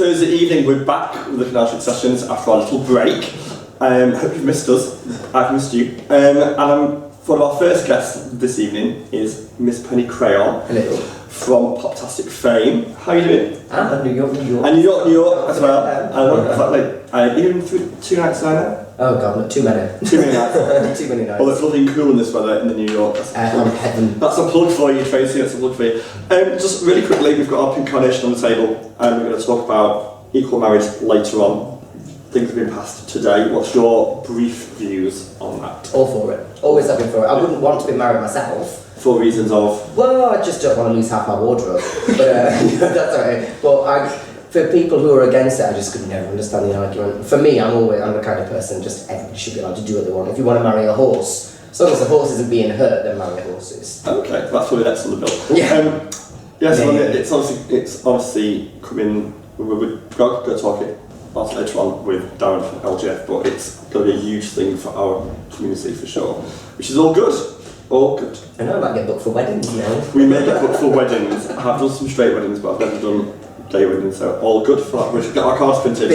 Thursday evening. We're back with the Canal sessions after our little break. Hope you've missed us. I've missed you. And one of our first guests this evening is Miss Penny Crayon. Hello. From Poptastic fame. How are you doing? And New York. And New York as well. Even through 2 nights now? Oh god, not too many. Too many nights. Too many nights. Well, it's lovely and cool in this weather in the New York. Heaven. That's a plug for you, Tracy. That's a plug for you. Just really quickly, we've got our pink carnation on the table, and we're going to talk about equal marriage later on. Things have been passed today. What's your brief views on that? All for it. Always have been for it. I wouldn't want to be married myself. For reasons of? Well, I just don't want to lose half my wardrobe. But that's alright. But for people who are against it, I just could never understand the argument. For me, I'm the kind of person, just everybody should be allowed to do what they want. If you want to marry a horse, as long as the horse isn't being hurt, then marry horses. Okay, that's probably next on the bill. Yeah. Yes, well, it's obviously coming. We're going to talk it later on with Darren from LGF, but it's going to be a huge thing for our community for sure, which is all good. All good. I know I might get booked for weddings now. We may get booked for weddings. I have done some straight weddings, but I've never done gay weddings, so all good for that. We should get our cards printed.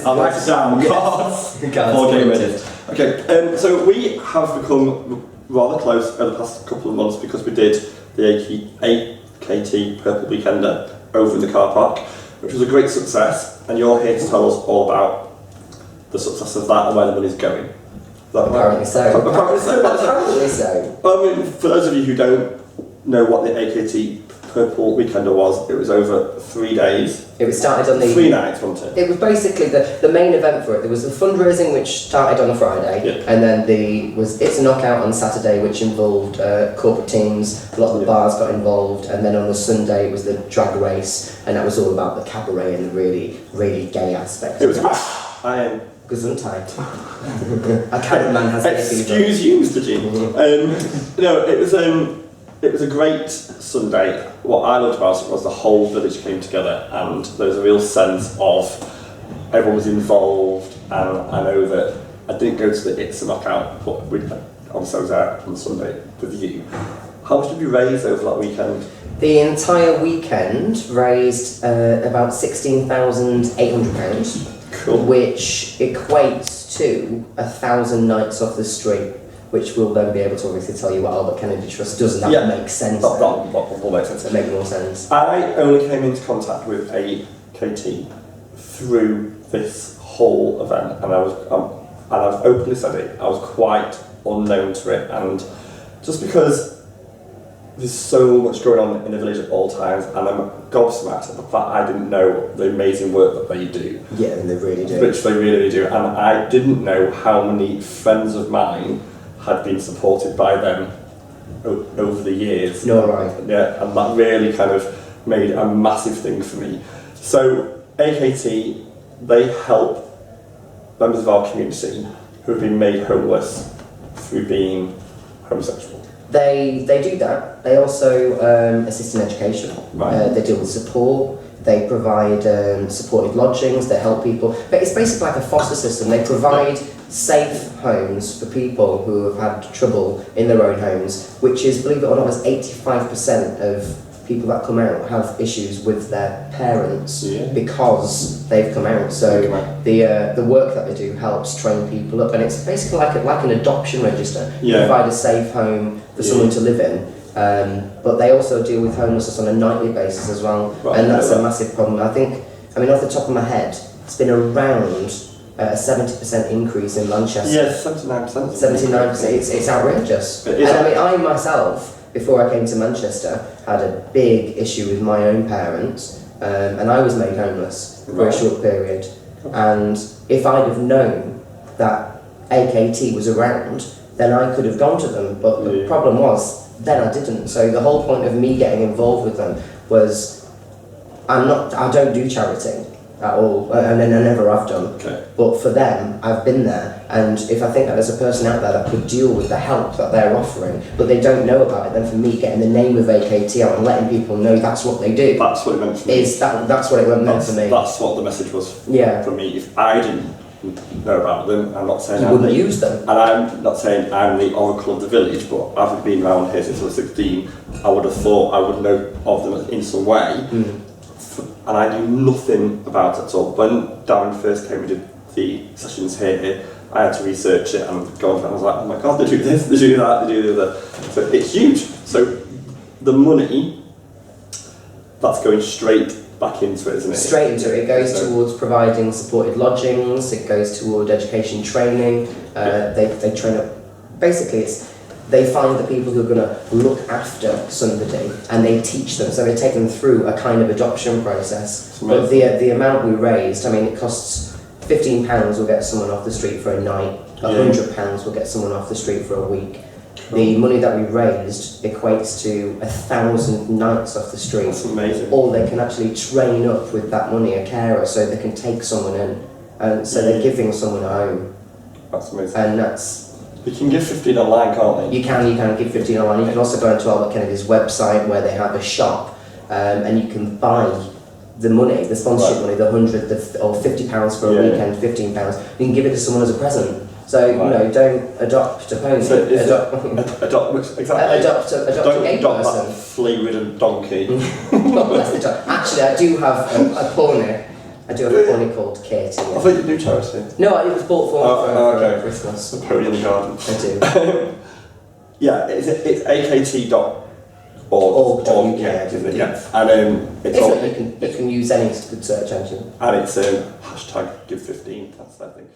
I'll write it down. Cards. Cards gay weddings. Okay, so we have become rather close over the past couple of months because we did the AKT Purple Weekender over in the car park, which was a great success, and you're here to tell us all about the success of that and where the money's going. Apparently so. Apparently so. I mean, for those of you who don't know what the AKT Purple Weekender was, it was over 3 days. It started on the 3 nights, wasn't it? It was basically the main event for it. There was the fundraising, which started on a Friday, and then It's a Knockout on Saturday, which involved corporate teams. A lot of the bars got involved, and then on the Sunday it was the drag race, and that was all about the cabaret and the really, really gay aspect. It was. I am. Gesundheit. A kind man has. Excuse you, Mr. G. No, it was a great Sunday. What I loved about it was the whole village came together, and there was a real sense of everyone was involved. And I know that I didn't go to the It's a Knockout, but obviously I was there on Sunday with you. How much did you raise over that weekend? The entire weekend raised about £16,800. Cool. Which equates to 1,000 nights off the street, which we'll then be able to obviously tell you what Albert Kennedy Trust does, and that makes sense. That will make sense. It makes more sense. I only came into contact with AKT through this whole event, and I've openly said it, I was quite unknown to it, and just because there's so much going on in the village at all times, and I'm gobsmacked at the fact I didn't know the amazing work that they do. Yeah, and they really do. Which they really do, and I didn't know how many friends of mine had been supported by them over the years. No, right. Yeah, and that really kind of made a massive thing for me. So AKT, they help members of our community who have been made homeless through being homosexual. They do that. They also assist in education. Right. They deal with support. They provide supported lodgings. They help people. But it's basically like a foster system. They provide safe homes for people who have had trouble in their own homes, which is, believe it or not, as 85% of people that come out have issues with their parents because they've come out. So the work that they do helps train people up, and it's basically like an adoption register. They provide a safe home for someone to live in, but they also deal with homelessness on a nightly basis as well, and that's a massive problem. I mean, off the top of my head, it's been around a 70% increase in Manchester. Yes, 79%. 79%. It's outrageous. And I mean, I myself, before I came to Manchester, had a big issue with my own parents, and I was made homeless for a short period. And if I'd have known that AKT was around, then I could have gone to them. But the problem was, then I didn't. So the whole point of me getting involved with them was, I don't do charity at all, and I never have done. Okay. But for them, I've been there, and if I think that there's a person out there that could deal with the help that they're offering, but they don't know about it, then for me, getting the name of AKT out and letting people know that's what they do. That's what it meant for me. That's what it meant for me. That's what the message was for me. If I didn't know about them, I'm not saying you wouldn't use them. And I'm not saying I'm the oracle of the village, but I've been around here since I was 16. I would have thought I would know of them in some way. and I knew nothing about it at all. When Darren first came and did the sessions here, I had to research it and go on, and I was like, oh my god, they do this, they do that, they do the other. So it's huge. So the money that's going straight back into it, isn't it? Straight into it. It goes towards providing supported lodgings. It goes toward education training. They train up. Basically, they find the people who are going to look after somebody and they teach them. So they take them through a kind of adoption process. But the amount we raised, I mean, it costs £15 will get someone off the street for a night. £100 will get someone off the street for a week. The money that we raised equates to 1,000 nights off the street. That's amazing. Or they can actually train up with that money a carer, so they can take someone in, and so they're giving someone a home. That's amazing. And that's. You can give 15 online, can't they? You can give 15 online. You can also go onto Albert Kennedy's website where they have a shop, and you can buy the money, the sponsorship money, the £100 or £50 for a weekend, £15. You can give it to someone as a present. So you know, don't adopt a pony. So adopt exactly. Adopt a gay adopt person. that flea-ridden donkey. God bless the dog. Actually, I do have a pony. I do have a pony called Katie. I thought you do charity. No, it was bought for Christmas. A pony in the garden. I do. Yeah, it's akt.org. Org.uk, isn't it? Yeah. And it's all, you can use any good search engine. and it's #give15. That's that thing.